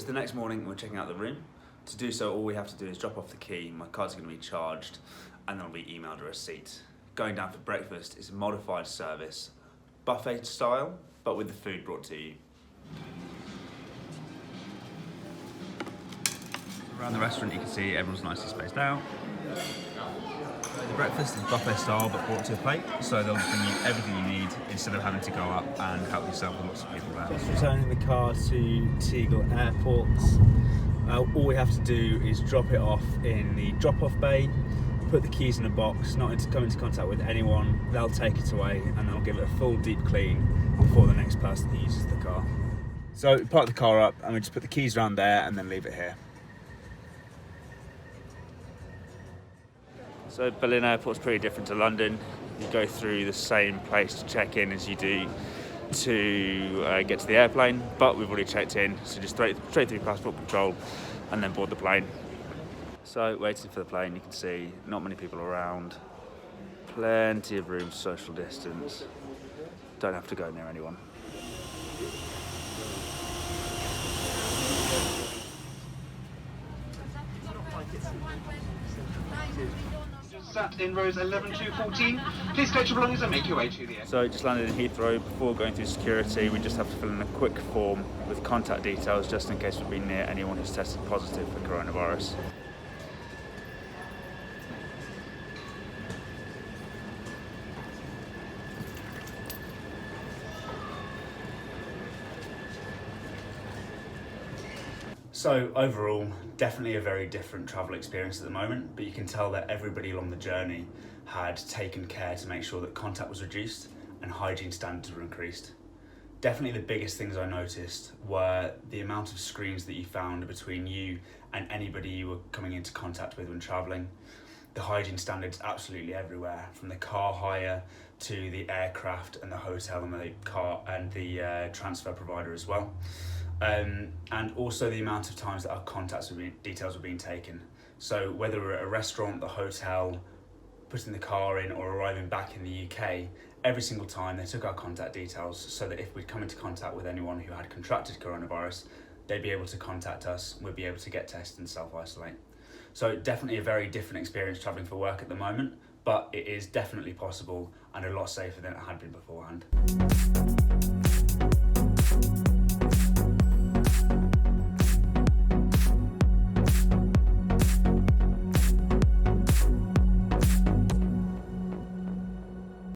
it's the next morning and we're checking out the room. To do so, all we have to do is drop off the key, my card's going to be charged, and then we'll be emailed a receipt. Going down for breakfast is a modified service, buffet style, but with the food brought to you. Around the restaurant you can see everyone's nicely spaced out. The breakfast is buffet style but brought to a plate, so they'll bring you everything you need instead of having to go up and help yourself with lots of people there. Just returning the car to Tegel Airport. All we have to do is drop it off in the drop-off bay, put the keys in a box, not come into contact with anyone. They'll take it away and they'll give it a full deep clean before the next person that uses the car. So we park the car up and we just put the keys around there and then leave it here. So Berlin Airport's pretty different to London. You go through the same place to check in as you do to get to the airplane, but we've already checked in, so just straight through passport control and then board the plane. So waiting for the plane, you can see not many people around, plenty of room, social distance, don't have to go near anyone. Sat in rows 11 to 14. Please collect your belongings and make your way to the air. So just landed in Heathrow. Before going through security, we just have to fill in a quick form with contact details just in case we've been near anyone who's tested positive for coronavirus. So overall, definitely a very different travel experience at the moment, but you can tell that everybody along the journey had taken care to make sure that contact was reduced and hygiene standards were increased. Definitely the biggest things I noticed were the amount of screens that you found between you and anybody you were coming into contact with when traveling. The hygiene standards absolutely everywhere, from the car hire to the aircraft and the hotel and the car and the transfer provider as well. And also the amount of times that our details were being taken. So whether we're at a restaurant, the hotel, putting the car in or arriving back in the UK, every single time they took our contact details so that if we'd come into contact with anyone who had contracted coronavirus, they'd be able to contact us, we'd be able to get tested and self-isolate. So definitely a very different experience travelling for work at the moment, but it is definitely possible and a lot safer than it had been beforehand.